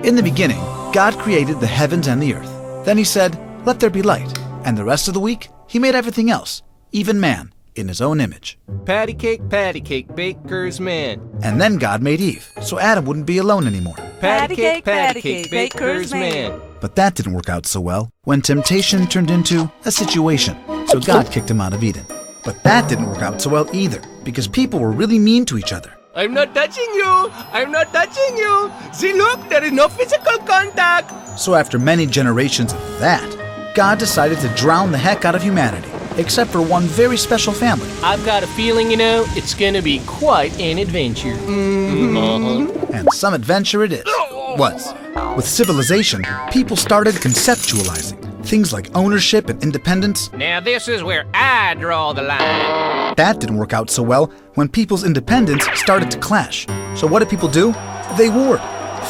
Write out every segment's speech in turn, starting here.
In the beginning, God created the heavens and the earth. Then he said, "Let there be light." And the rest of the week, he made everything else, even man, in his own image. Patty cake, baker's man. And then God made Eve, so Adam wouldn't be alone anymore. Patty cake, baker's man. But that didn't work out so well when temptation turned into a situation. So God kicked him out of Eden. But that didn't work out so well either, because people were really mean to each other. I'm not touching you! I'm not touching you! See, look, there is no physical contact! So after many generations of that, God decided to drown the heck out of humanity, except for one very special family. I've got a feeling, it's gonna be quite an adventure. And some adventure it was. With civilization, people started conceptualizing things like ownership and independence. Now this is where I draw the line. That didn't work out so well when people's independence started to clash. So what did people do? They warred.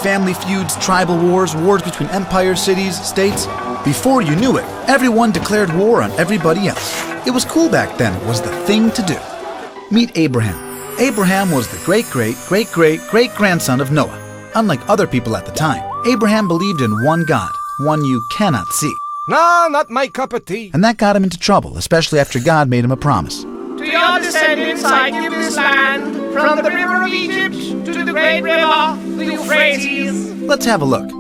Family feuds, tribal wars, wars between empires, cities, states. Before you knew it, everyone declared war on everybody else. It was cool back then. It was the thing to do. Meet Abraham. Abraham was the great-great-great-great-great-grandson of Noah. Unlike other people at the time, Abraham believed in one God, one you cannot see. No, not my cup of tea. And that got him into trouble, especially after God made him a promise. To your descendants I give this land, from the river of Egypt to the great river, the Euphrates. Let's have a look.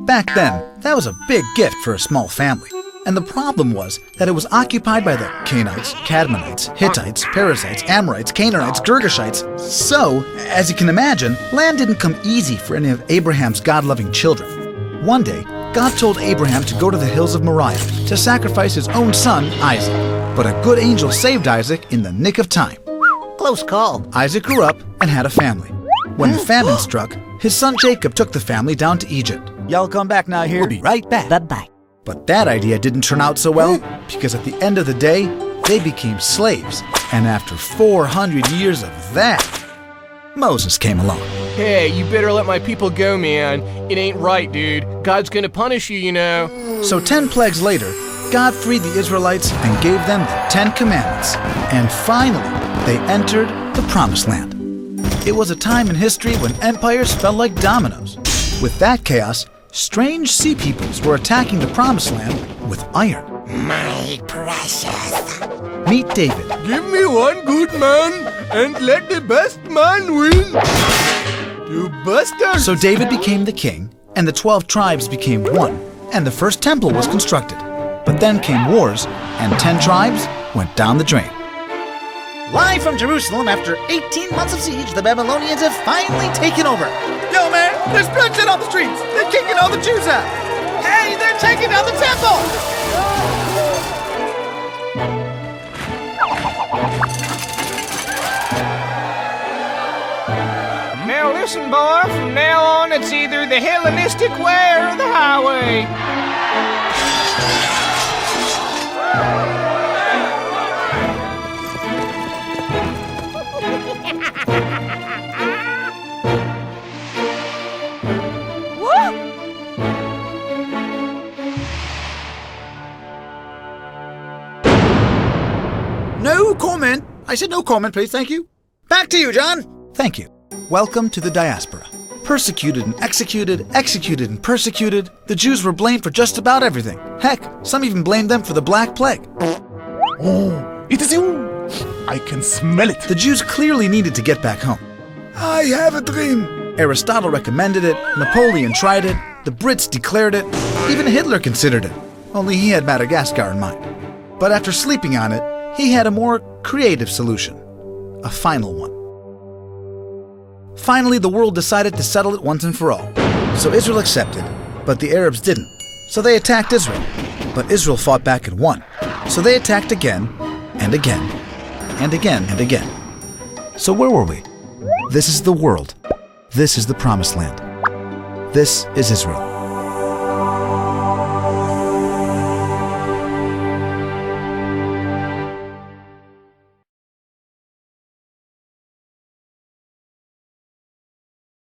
Back then, that was a big gift for a small family. And the problem was that it was occupied by the Canaanites, Cadmonites, Hittites, Perizzites, Amorites, Canaanites, Girgashites. So, as you can imagine, land didn't come easy for any of Abraham's God-loving children. One day, God told Abraham to go to the hills of Moriah to sacrifice his own son, Isaac. But a good angel saved Isaac in the nick of time. Close call. Isaac grew up and had a family. When the famine struck, his son Jacob took the family down to Egypt. Y'all come back now here. We'll be right back. Bye-bye. But that idea didn't turn out so well, because at the end of the day, they became slaves. And after 400 years of that, Moses came along. Hey, you better let my people go, man. It ain't right, dude. God's gonna punish you, So 10 plagues later, God freed the Israelites and gave them the 10 Commandments. And finally, they entered the Promised Land. It was a time in history when empires fell like dominoes. With that chaos, strange sea peoples were attacking the Promised Land with iron. My precious. Meet David. Give me one good man, and let the best man win. You bastards! So David became the king, and the 12 tribes became one, and the first temple was constructed. But then came wars, and 10 tribes went down the drain. Live from Jerusalem, after 18 months of siege, the Babylonians have finally taken over. Yo, man, there's bloodshed on the streets. They're kicking all the Jews out. Hey, they're taking down the temple. Now listen, boy, from now on it's either the Hellenistic way or the highway. No comment. I said no comment, please. Thank you. Back to you, John. Thank you. Welcome to the diaspora. Persecuted and executed, executed and persecuted, the Jews were blamed for just about everything. Heck, some even blamed them for the Black Plague. Oh, it is you. I can smell it. The Jews clearly needed to get back home. I have a dream. Aristotle recommended it, Napoleon tried it, the Brits declared it, even Hitler considered it, only he had Madagascar in mind. But after sleeping on it, he had a more creative solution, a final one. Finally, the world decided to settle it once and for all. So Israel accepted, but the Arabs didn't. So they attacked Israel. But Israel fought back and won. So they attacked again, and again, and again, and again. So where were we? This is the world. This is the Promised Land. This is Israel.